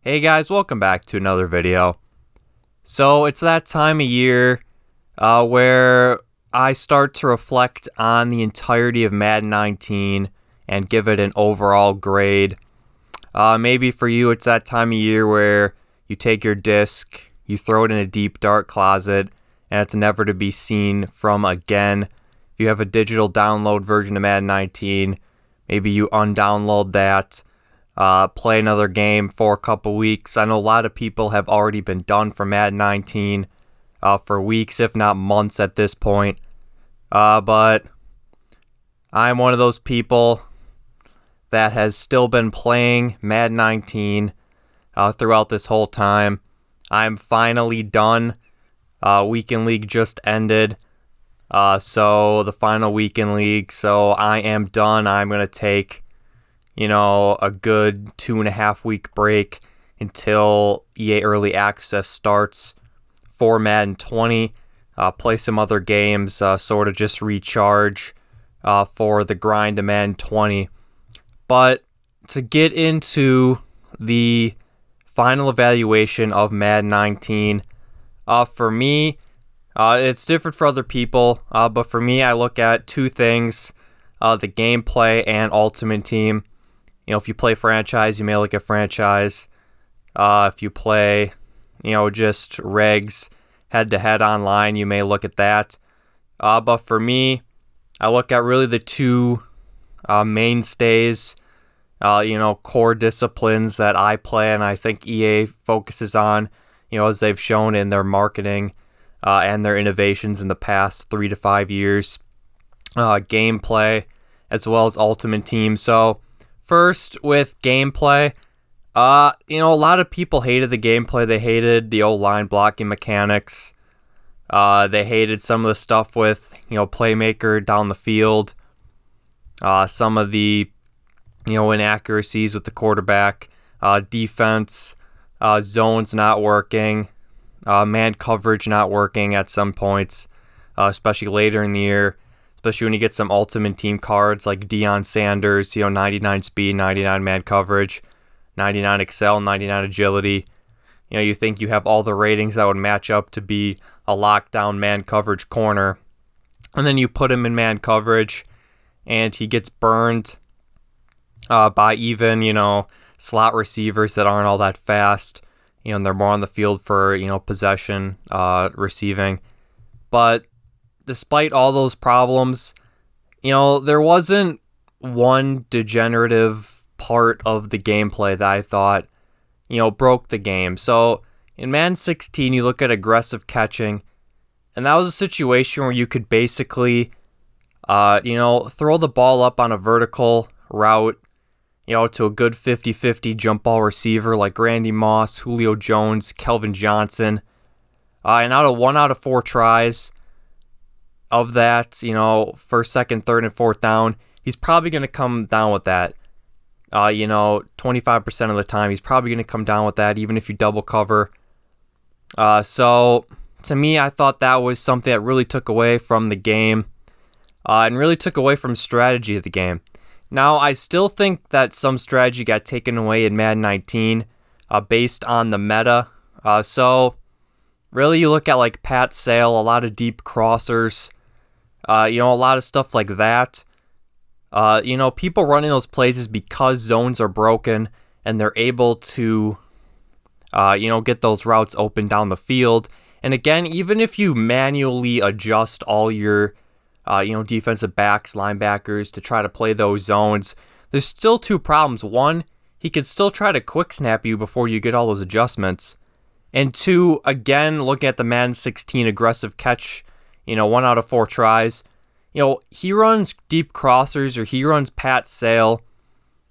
Hey guys, welcome back to another video. So it's that time of year where I start to reflect on the entirety of Madden 19 and give it an overall grade. Maybe for you it's that time of year where you take your disc, you throw it in a deep dark closet, and it's never to be seen from again. If you have a digital download version of Madden 19, maybe you undownload that. Play another game for a couple weeks. I know a lot of people have already been done for Madden 19 for weeks, if not months at this point. But I'm one of those people that has still been playing Madden 19 throughout this whole time. I'm finally done. Weekend League just ended. So the final Weekend League. So I am done. I'm going to take a good 2.5 week break until EA Early Access starts for Madden 20. Play some other games, sort of just recharge for the grind of Madden 20. But to get into the final evaluation of Madden 19, for me, it's different for other people, but for me, I look at two things, the gameplay and Ultimate Team. If you play franchise, you may look at franchise. If you play, just regs head-to-head online, you may look at that. But for me, I look at really the two mainstays, core disciplines that I play and I think EA focuses on, as they've shown in their marketing and their innovations in the past 3 to 5 years. Gameplay as well as Ultimate Team. So, first, with gameplay, a lot of people hated the gameplay. They hated the old line blocking mechanics. They hated some of the stuff with, playmaker down the field. Some of the, inaccuracies with the quarterback. Defense, zones not working. Man coverage not working at some points, especially later in the year. Especially when you get some Ultimate Team cards like Deion Sanders, 99 speed, 99 man coverage, 99 excel, 99 agility. You think you have all the ratings that would match up to be a lockdown man coverage corner. And then you put him in man coverage and he gets burned by even, slot receivers that aren't all that fast. And they're more on the field for, possession, receiving. But despite all those problems, there wasn't one degenerative part of the gameplay that I thought, broke the game. So in Madden 16, you look at aggressive catching, and that was a situation where you could basically, throw the ball up on a vertical route, to a good 50-50 jump ball receiver like Randy Moss, Julio Jones, Kelvin Johnson. And one out of 4 tries of that, first, second, third, and fourth down, he's probably going to come down with that. 25% of the time, he's probably going to come down with that, even if you double cover. So, to me, I thought that was something that really took away from the game, and really took away from strategy of the game. Now, I still think that some strategy got taken away in Madden 19, based on the meta. So, really, you look at like Pat Sale, a lot of deep crossers, a lot of stuff like that. People running those plays is because zones are broken and they're able to, get those routes open down the field. And again, even if you manually adjust all your, defensive backs, linebackers to try to play those zones, there's still two problems. One, he could still try to quick snap you before you get all those adjustments. And two, again, looking at the Madden 16 aggressive catch, 1 out of 4 tries, he runs deep crossers or he runs Pat Sale,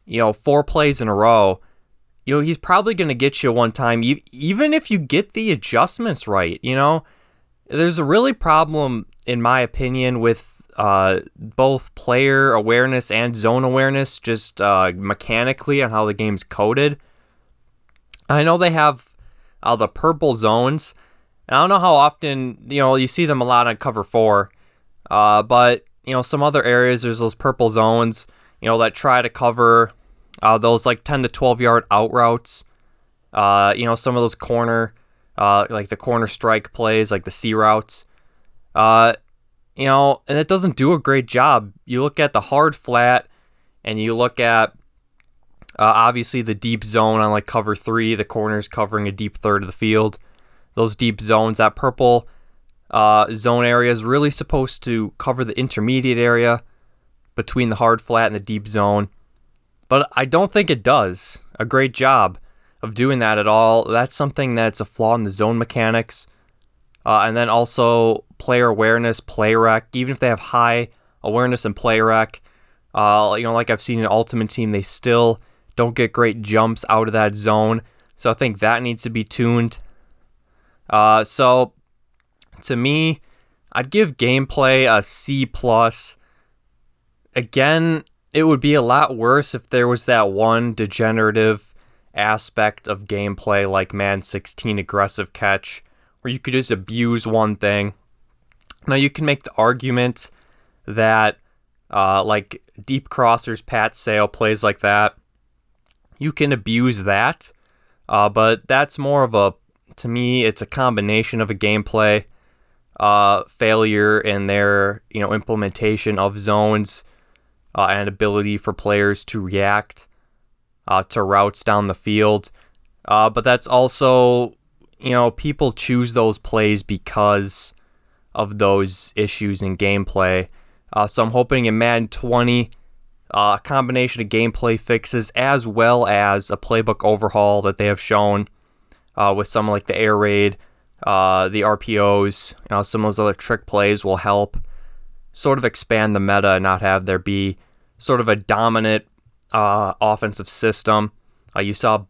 4 plays in a row. He's probably going to get you one time, even if you get the adjustments right. There's a really problem, in my opinion, with both player awareness and zone awareness, just mechanically on how the game's coded. I know they have the purple zones. I don't know how often, you see them a lot on cover 4. But, some other areas, there's those purple zones, that try to cover those like 10 to 12 yard out routes. Some of those corner, like the corner strike plays, like the C routes. And it doesn't do a great job. You look at the hard flat, and you look at obviously the deep zone on like cover 3, the corners covering a deep third of the field. Those deep zones, that purple zone area is really supposed to cover the intermediate area between the hard flat and the deep zone. But I don't think it does a great job of doing that at all. That's something that's a flaw in the zone mechanics. And then also player awareness, play rec. Even if they have high awareness and play rec, like I've seen in Ultimate Team, they still don't get great jumps out of that zone. So I think that needs to be tuned. So to me, I'd give gameplay a C+. Again, it would be a lot worse if there was that one degenerative aspect of gameplay like Madden 16 aggressive catch, where you could just abuse one thing. Now, you can make the argument that like deep crossers, pat sale, plays like that, you can abuse that, but that's more of to me, it's a combination of a gameplay failure in their implementation of zones and ability for players to react to routes down the field. But that's also, people choose those plays because of those issues in gameplay. So I'm hoping in Madden 20, a combination of gameplay fixes as well as a playbook overhaul that they have shown with some like the air raid, the RPOs, some of those other trick plays will help sort of expand the meta and not have there be sort of a dominant offensive system. You saw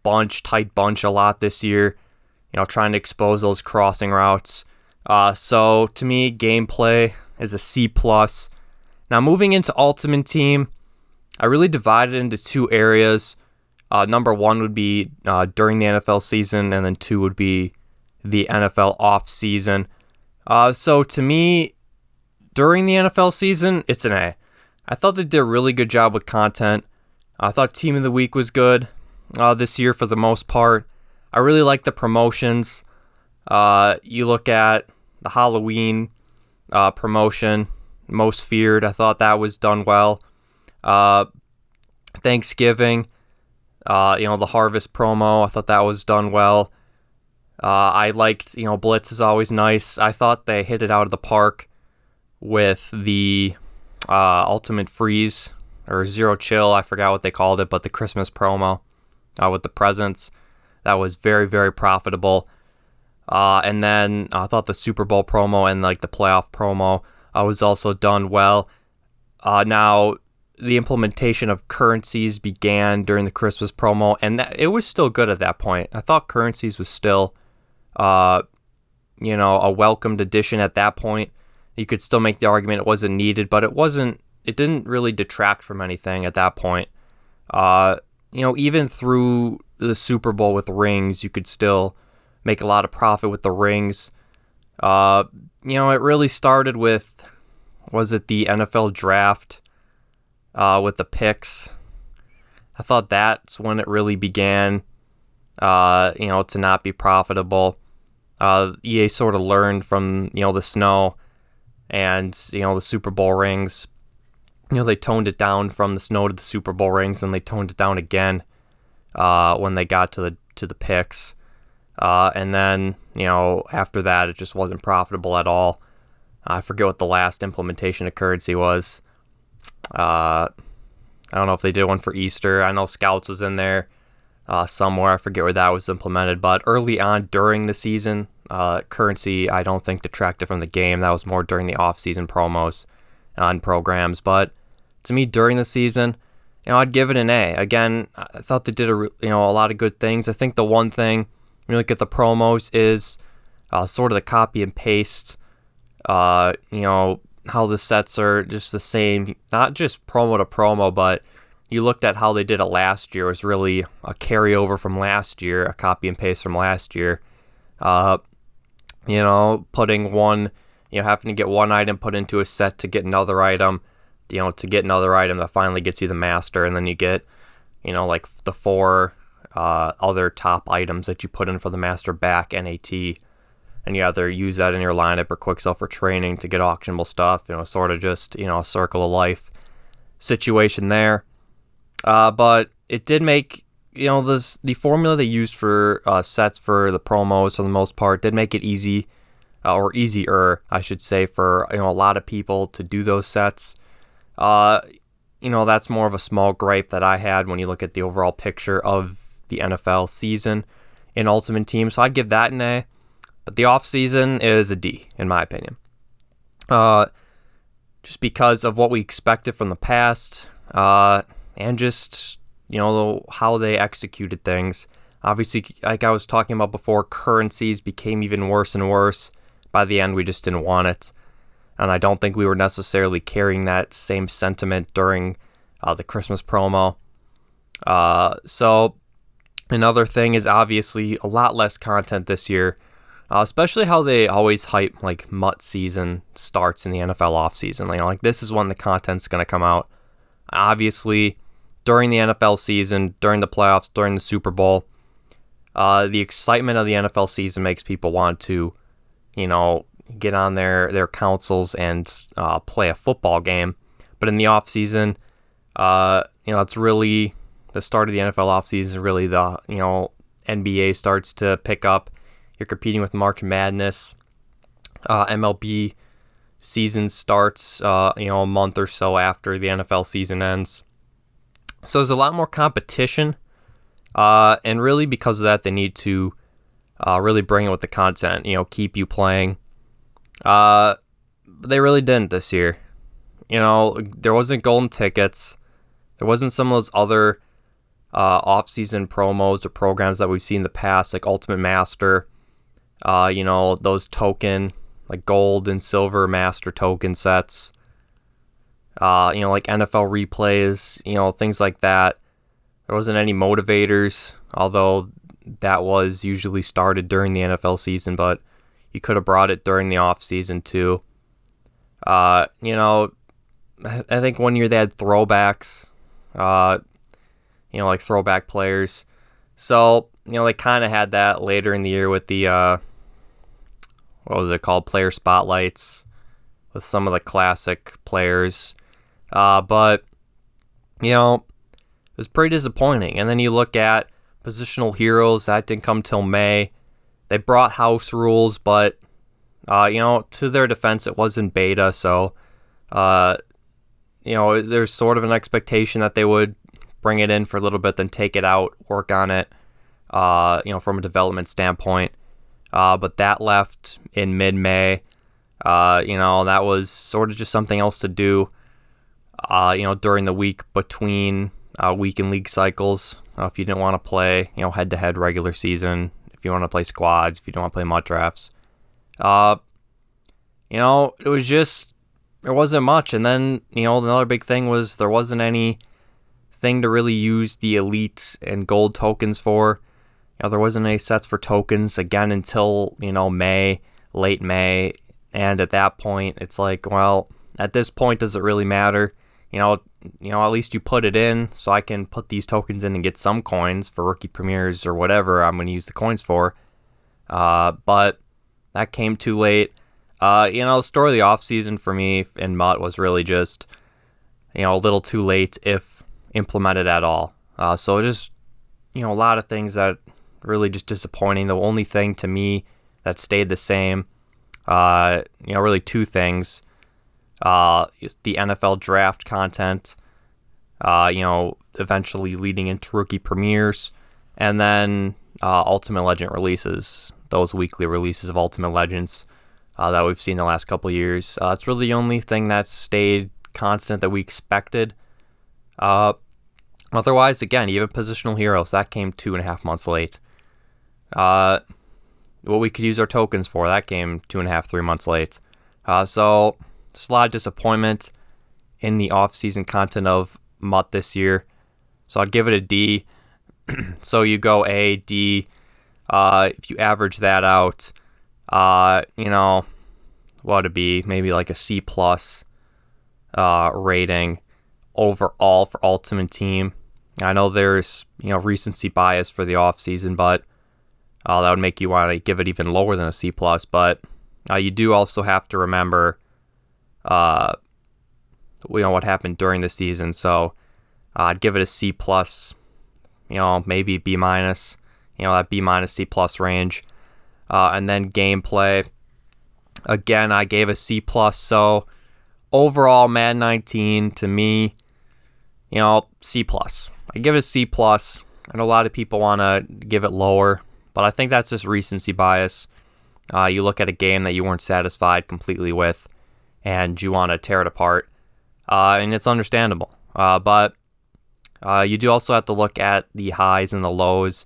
tight bunch a lot this year, trying to expose those crossing routes. So to me, gameplay is a C+. Now moving into Ultimate Team, I really divided into two areas. Number one would be during the NFL season, and then 2 would be the NFL off season. So to me, during the NFL season, it's an A. I thought they did a really good job with content. I thought Team of the Week was good this year for the most part. I really like the promotions. You look at the Halloween promotion, Most Feared. I thought that was done well. Thanksgiving, the Harvest promo, I thought that was done well. I liked, Blitz is always nice. I thought they hit it out of the park with the Ultimate Freeze or Zero Chill, I forgot what they called it, but the Christmas promo with the presents, that was very, very profitable. And then I thought the Super Bowl promo and like the playoff promo was also done well. Now, the implementation of currencies began during the Christmas promo, and it was still good at that point. I thought currencies was still, a welcomed addition at that point. You could still make the argument it wasn't needed, but it didn't really detract from anything at that point. Even through the Super Bowl with rings, you could still make a lot of profit with the rings. It really started with, was it the NFL draft with the picks? I thought that's when it really began, to not be profitable. EA sort of learned from, the snow and, the Super Bowl rings. They toned it down from the snow to the Super Bowl rings, and they toned it down again when they got to the picks. And then, after that, it just wasn't profitable at all. I forget what the last implementation of currency was. I don't know if they did one for Easter. I know Scouts was in there somewhere. I forget where that was implemented. But early on during the season, currency, I don't think detracted from the game. That was more during the off-season promos and programs. But to me, during the season, I'd give it an A. Again, I thought they did a lot of good things. I think the one thing when you look at the promos is sort of the copy and paste. How the sets are just the same, not just promo to promo, but you looked at how they did it last year. It was really a carryover from last year, a copy and paste from last year. Putting one, having to get one item put into a set to get another item, to get another item that finally gets you the master, and then you get, like the 4 other top items that you put in for the Master Back NAT, and you either use that in your lineup or quick sell for training to get auctionable stuff. Sort of just a circle of life situation there. But it did make the formula they used for sets for the promos for the most part did make it easy, or easier, I should say, for a lot of people to do those sets. That's more of a small gripe that I had when you look at the overall picture of the NFL season in Ultimate Team. So I'd give that an A, but the off season is a D in my opinion. Just because of what we expected from the past, and just how they executed things. Obviously, like I was talking about before, currencies became even worse and worse. By the end, we just didn't want it. And I don't think we were necessarily carrying that same sentiment during the Christmas promo. So another thing is obviously a lot less content this year, especially how they always hype like MUT season starts in the NFL offseason. Like this is when the content's going to come out. Obviously, during the NFL season, during the playoffs, during the Super Bowl, the excitement of the NFL season makes people want to, get on their consoles and play a football game. But in the off season, it's really the start of the NFL off season. Really, the NBA starts to pick up. You're competing with March Madness. MLB season starts, a month or so after the NFL season ends. So there's a lot more competition, and really because of that, they need to really bring it with the content. Keep you playing. But they really didn't this year. There wasn't golden tickets. There wasn't some of those other off-season promos or programs that we've seen in the past, like Ultimate Master. Those token, like gold and silver master token sets. Like NFL replays, things like that. There wasn't any motivators, although that was usually started during the NFL season, but you could have brought it during the off season too. I think one year they had throwbacks, like throwback players. So, they kind of had that later in the year with the, what was it called? Player spotlights with some of the classic players. But, it was pretty disappointing. And then you look at positional heroes, that didn't come till May. They brought house rules, but, to their defense, it wasn't beta. So, there's sort of an expectation that they would bring it in for a little bit, then take it out, work on it, from a development standpoint. But that left in mid-May. That was sort of just something else to do, during the week between week and league cycles. If you didn't want to play, head-to-head regular season, if you want to play squads, if you don't want to play MUT drafts. It was just, there wasn't much. And then, another big thing was there wasn't anything to really use the elite and gold tokens for. There wasn't any sets for tokens again until, May, late May. And at that point, it's like, well, at this point, does it really matter? At least you put it in so I can put these tokens in and get some coins for rookie premieres or whatever I'm going to use the coins for. But that came too late. The story of the offseason for me in MUT was really just, a little too late if implemented at all. So just, a lot of things that really just disappointing. The only thing to me that stayed the same, really two things. Is the NFL draft content, eventually leading into rookie premieres, and then Ultimate Legend releases, those weekly releases of Ultimate Legends that we've seen the last couple of years. It's really the only thing that stayed constant that we expected. Otherwise, again, even positional heroes, that came 2.5 months late. What we could use our tokens for, that came 2.5, 3 months late. So just a lot of disappointment in the off-season content of MUT this year. So I'd give it a D. So you go A, D. If you average that out, what would it be? Maybe like a C+ rating overall for Ultimate Team. I know there's, recency bias for the offseason, but that would make you want to give it even lower than a C+. But you do also have to remember, what happened during the season. So I'd give it a C+, maybe B-, that B- C+ range. And then gameplay, again, I gave a C+. So overall, Madden 19 to me, C+. I give it a C+. I know a lot of people want to give it lower, but I think that's just recency bias. You look at a game that you weren't satisfied completely with, and you want to tear it apart, and it's understandable. But you do also have to look at the highs and the lows.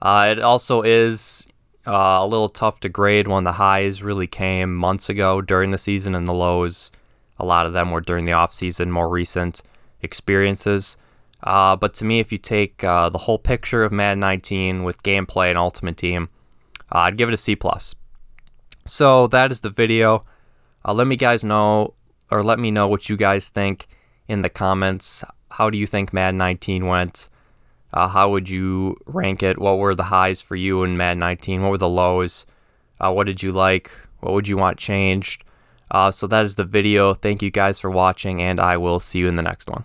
It also is a little tough to grade when the highs really came months ago during the season, and the lows, a lot of them were during the offseason, more recent experiences. But to me, if you take the whole picture of Madden 19 with gameplay and Ultimate Team, I'd give it a C+. So that is the video. Let me know what you guys think in the comments. How do you think Madden 19 went? How would you rank it? What were the highs for you in Madden 19? What were the lows? What did you like? What would you want changed? So that is the video. Thank you guys for watching, and I will see you in the next one.